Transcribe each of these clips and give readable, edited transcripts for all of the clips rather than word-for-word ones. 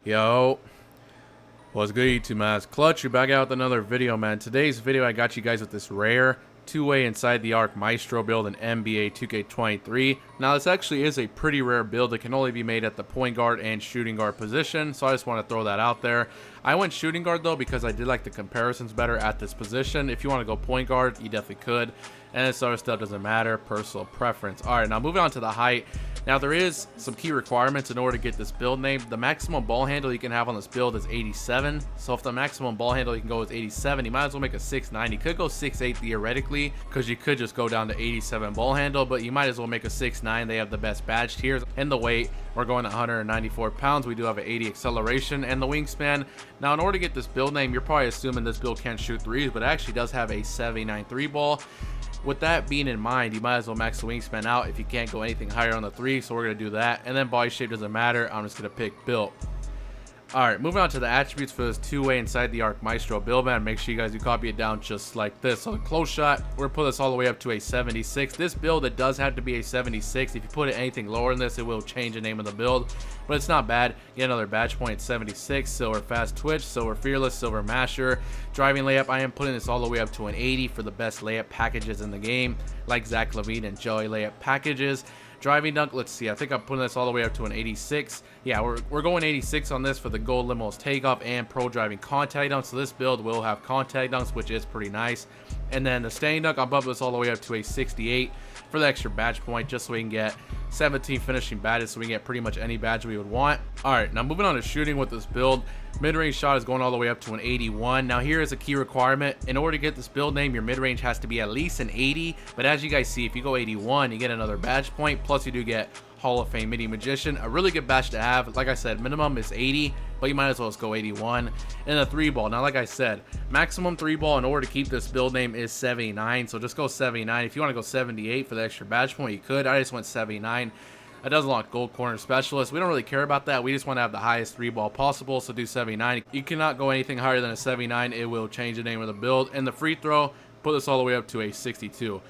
Yo, what's good YouTube, iClxtch? You're back out with another video, man. Today's video, I got you guys with this rare two-way inside the arc Maestro build in NBA 2K23. Now, this actually is a pretty rare build. It can only be made at the point guard and shooting guard position, so I just want to throw that out there. I went shooting guard, though, because I did like the comparisons better at this position. If you want to go point guard, you definitely could. And this other stuff doesn't matter, personal preference. All right, now moving on to the height. Now, there is some key requirements in order to get this build name. The maximum ball handle you can have on this build is 87. So if the maximum ball handle you can go is 87, you might as well make a 6'9". You could go 6'8" theoretically, because you could just go down to 87 ball handle, but you might as well make a 6'9". They have the best badge tiers. And the weight, we're going to 194 pounds. We do have an 80 acceleration and the wingspan. Now, in order to get this build name, you're probably assuming this build can't shoot threes, but it actually does have a 79 3 ball. With that being in mind, you might as well max the wingspan out if you can't go anything higher on the three, so we're going to do that. And then body shape doesn't matter. I'm just going to pick built. Alright, moving on to the attributes for this two-way inside the arc Maestro build, man. Make sure you guys do copy it down just like this. So the close shot, we're going to put this all the way up to a 76. This build, it does have to be a 76. If you put it anything lower than this, it will change the name of the build. But it's not bad. Get another badge point at 76. Silver fast twitch, silver fearless, silver masher. Driving layup, I am putting this all the way up to an 80 for the best layup packages in the game, like Zach LaVine and Joey layup packages. Driving dunk, let's see, I think I'm putting this all the way up to an 86. Yeah, we're going 86 on this for the gold limos takeoff and pro driving contact dunks. So this build will have contact dunks, which is pretty nice. And then the standing dunk, I'll bump this all the way up to a 68 for the extra badge point, just so we can get 17 finishing badges, so we can get pretty much any badge we would want. All right, now moving on to shooting with this build. Mid-range shot is going all the way up to an 81. Now here is a key requirement. In order to get this build name, your mid-range has to be at least an 80. But as you guys see, if you go 81, you get another badge point. Plus you do get Hall of Fame Midi Magician. A really good badge to have. Like I said, minimum is 80, but you might as well just go 81. And a 3-ball. Now like I said, maximum 3-ball in order to keep this build name is 79. So just go 79. If you want to go 78 for the extra badge point, you could. I just went 79. That does unlock gold corner specialist. We don't really care about that. We just want to have the highest 3-ball possible, so do 79. You cannot go anything higher than a 79. It will change the name of the build. And the free throw, put this all the way up to a 62.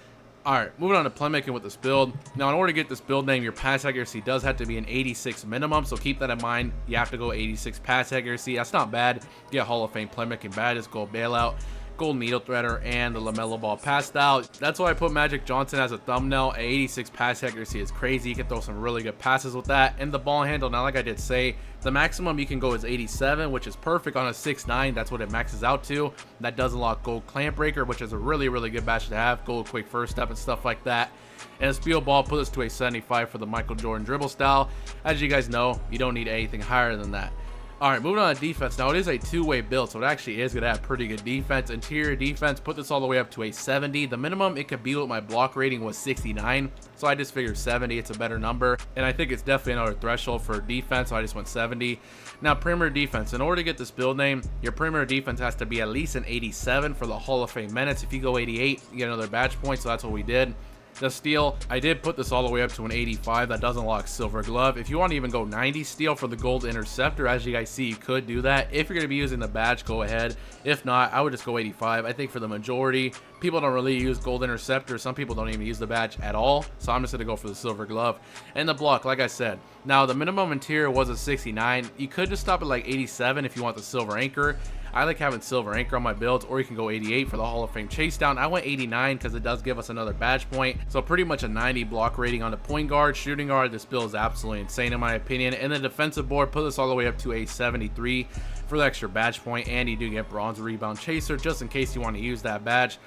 Alright, moving on to playmaking with this build. Now, in order to get this build name, your pass accuracy does have to be an 86 minimum, so keep that in mind. You have to go 86 pass accuracy. That's not bad. You get Hall of Fame playmaking badges, gold bailout, gold needle threader, and the LaMelo ball passed out. That's why I put Magic Johnson as a thumbnail. A 86 pass accuracy is crazy. You can throw some really good passes with that. And the ball handle, now like I did say, the maximum you can go is 87, which is perfect on a 6'9". That's what it maxes out to. That does unlock gold clamp breaker, which is a really good badge to have. Gold quick first step and stuff like that. And a speed ball, put this to a 75 for the Michael Jordan dribble style. As you guys know, you don't need anything higher than that. Alright, moving on to defense. Now, it is a two-way build, so it actually is going to have pretty good defense. Interior defense, put this all the way up to a 70. The minimum it could be with my block rating was 69, so I just figured 70. It's a better number, and I think it's definitely another threshold for defense, so I just went 70. Now, perimeter defense. In order to get this build name, your perimeter defense has to be at least an 87 for the Hall of Fame minutes. If you go 88, you get another badge point, so that's what we did. The steal, I did put this all the way up to an 85. That does unlock silver glove. If you want to even go 90 steal for the gold interceptor, as you guys see, you could do that. If you're going to be using the badge, go ahead. If not, I would just go 85. I think for the majority, people don't really use gold interceptor. Some people don't even use the badge at all, so I'm just going to go for the silver glove. And the block, like I said, now the minimum interior was a 69. You could just stop at like 87 if you want the silver anchor. I like having silver anchor on my builds, or you can go 88 for the Hall of Fame chase down. I went 89 because it does give us another badge point. So pretty much a 90 block rating on the point guard. Shooting guard, this build is absolutely insane in my opinion. And the defensive board, put this all the way up to a 73 for the extra badge point. And you do get bronze rebound chaser just in case you want to use that badge.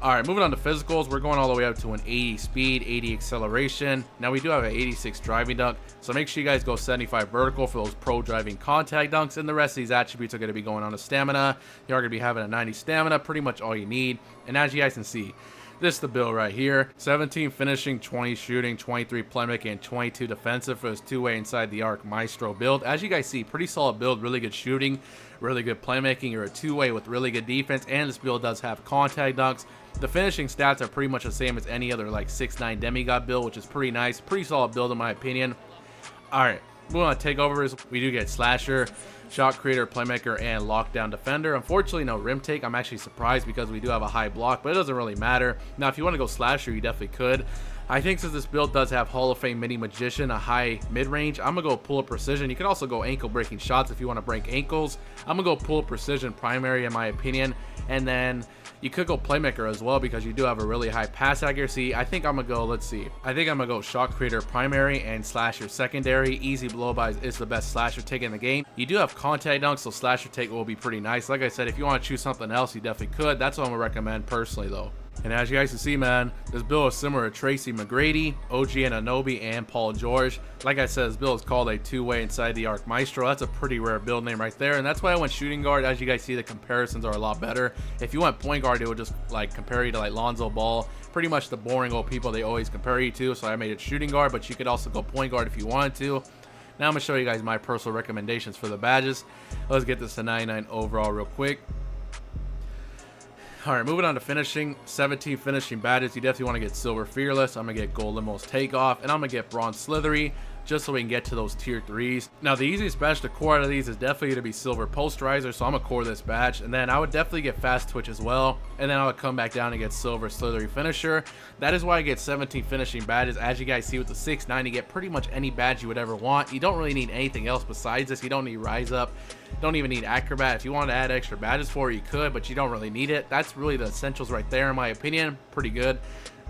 Alright, moving on to physicals, we're going all the way up to an 80 speed, 80 acceleration. Now, we do have an 86 driving dunk, so make sure you guys go 75 vertical for those pro driving contact dunks, and the rest of these attributes are going to be going on to stamina. You are going to be having a 90 stamina, pretty much all you need. And as you guys can see, this is the build right here. 17 finishing, 20 shooting, 23 playmaking, and 22 defensive for this two-way inside the arc Maestro build. As you guys see, pretty solid build, really good shooting, really good playmaking. You're a two-way with really good defense, and this build does have contact dunks. The finishing stats are pretty much the same as any other like 6'9" demigod build, which is pretty nice. Pretty solid build in my opinion. Alright, moving on to takeovers, we do get slasher, shot creator, playmaker, and lockdown defender. Unfortunately, no rim take. I'm actually surprised because we do have a high block, but it doesn't really matter. Now, if you want to go slasher, you definitely could. I think since this build does have Hall of Fame Mini Magician, a high mid-range, I'm going to go pull up precision. You can also go ankle breaking shots if you want to break ankles. I'm going to go pull up precision primary in my opinion. And then you could go playmaker as well because you do have a really high pass accuracy. I think I'm going to go, let's see. I think I'm going to go shot creator primary and slasher secondary. Easy blow-by is the best slasher take in the game. You do have contact dunk, so slasher take will be pretty nice. Like I said, if you want to choose something else, you definitely could. That's what I'm going to recommend personally though. And as you guys can see, man, this build is similar to Tracy McGrady, OG Anunoby, and Paul George. Like I said, this build is called a two-way inside the arc Maestro. That's a pretty rare build name right there, and that's why I went shooting guard. As you guys see, the comparisons are a lot better. If you went point guard, it would just like compare you to like Lonzo Ball, pretty much the boring old people they always compare you to. So I made it shooting guard, but you could also go point guard if you wanted to. Now I'm gonna show you guys my personal recommendations for the badges. Let's get this to 99 overall real quick. All right, moving on to finishing. 17 finishing badges. You definitely want to get silver fearless. I'm gonna get gold limos takeoff, and I'm gonna get bronze slithery, just so we can get to those tier 3s. Now, the easiest badge to core out of these is definitely going to be silver posterizer, so I'm going to core this badge. And then I would definitely get fast twitch as well. And then I would come back down and get silver slithery finisher. That is why I get 17 finishing badges. As you guys see with the 6-9, you get pretty much any badge you would ever want. You don't really need anything else besides this. You don't need rise up. Don't even need acrobat. If you want to add extra badges for it, you could, but you don't really need it. That's really the essentials right there, in my opinion. Pretty good.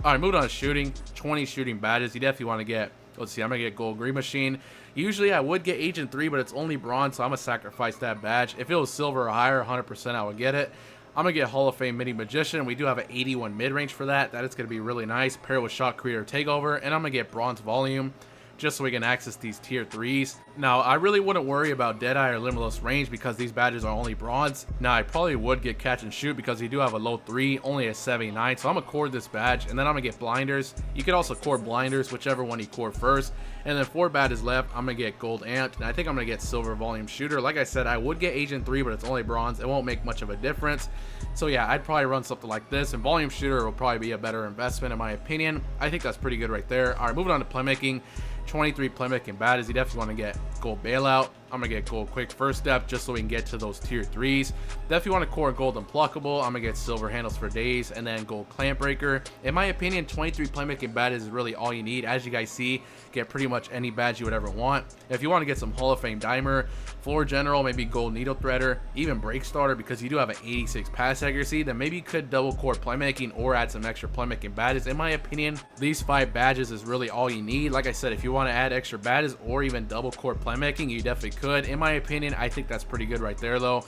All right, moving on to shooting. 20 shooting badges. You definitely want to get, let's see, I'm going to get gold green machine. Usually I would get agent 3, but it's only bronze, so I'm going to sacrifice that badge. If it was silver or higher, 100% I would get it. I'm going to get Hall of Fame Mini Magician. We do have an 81 mid-range for that. That is going to be really nice. Pair with Shot Creator Takeover, and I'm going to get bronze volume, just so we can access these tier 3s. Now, I really wouldn't worry about Deadeye or Limitless Range because these badges are only bronze. Now, I probably would get Catch and Shoot because you do have a low 3, only a 79, so I'm gonna core this badge, and then I'm gonna get Blinders. You could also core Blinders, whichever one you core first. And then 4 badges left, I'm gonna get Gold Amped, and I think I'm gonna get Silver Volume Shooter. Like I said, I would get Agent 3, but it's only bronze. It won't make much of a difference. So yeah, I'd probably run something like this, and Volume Shooter will probably be a better investment in my opinion. I think that's pretty good right there. All right, moving on to playmaking. 23 playmaking badges. You definitely want to get gold bailout. I'm gonna get gold quick first step just so we can get to those tier 3s. Definitely want to core gold unpluckable. I'm gonna get silver handles for days and then gold clamp breaker. In my opinion, 23 playmaking badges is really all you need. As you guys see, get pretty much any badge you would ever want. If you want to get some Hall of Fame dimer, floor general, maybe gold needle threader, even break starter, because you do have an 86 pass accuracy, then maybe you could double core playmaking or add some extra playmaking badges. In my opinion, these 5 badges is really all you need. Like I said, if you want to add extra badges or even double core playmaking, you definitely could. In my opinion, I think that's pretty good right there though.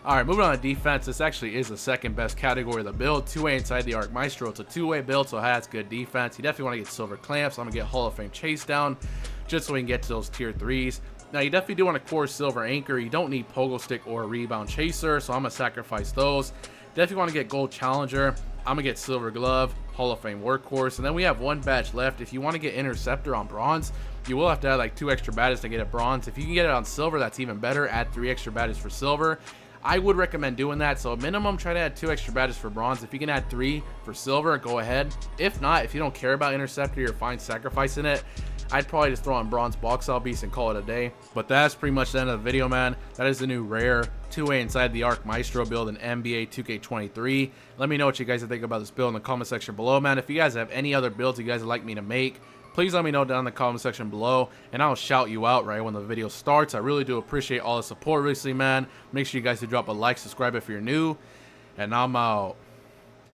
All right, moving on to defense. This actually is the second best category of the build. 2-way inside the arc Maestro. It's a 2-way build, so it has good defense. You definitely want to get silver clamps. I'm gonna get Hall of Fame chase down just so we can get to those tier 3s. Now, you definitely do want to core silver anchor. You don't need pogo stick or rebound chaser, so I'm gonna sacrifice those. Definitely want to get gold challenger. I'm gonna get silver glove, Hall of Fame workhorse, and then we have 1 badge left. If you want to get interceptor on bronze, you will have to add like 2 extra badges to get it bronze. If you can get it on silver, that's even better. Add 3 extra badges for silver. I would recommend doing that. So minimum, try to add 2 extra badges for bronze. If you can add 3 for silver, go ahead. If not, if you don't care about interceptor, you're fine sacrificing it. I'd probably just throw on bronze box out beast and call it a day. But that's pretty much the end of the video, man. That is the new rare 2-way inside the arc Maestro build in NBA 2K23. Let me know what you guys think about this build in the comment section below, man. If you guys have any other builds you guys would like me to make, please let me know down in the comment section below, and I'll shout you out right when the video starts. I really do appreciate all the support recently, man. Make sure you guys do drop a like, subscribe if you're new, and I'm out.